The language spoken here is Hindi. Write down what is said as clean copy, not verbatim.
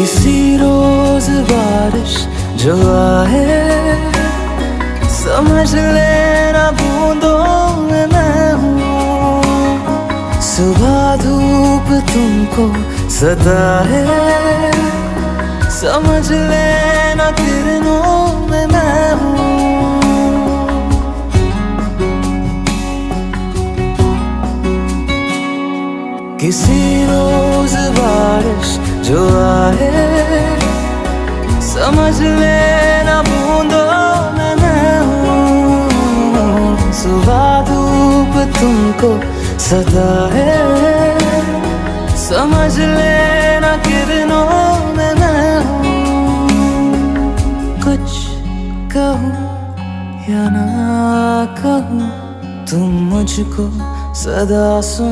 किसी रोज बारिश जो आए, समझ लेना बूंदों में मैं हूँ। सुबह धूप तुमको सताए, समझ लेना किरणों में मैं हूँ। किसी रोज बारिश जो आए, समझ लेना बूंदों में मैं हूँ। सुबह धूप तुमको सताए, समझ लेना किरणों में मैं हूँ। कुछ कहूँ या ना कहूँ, तुम मुझको सदा सुन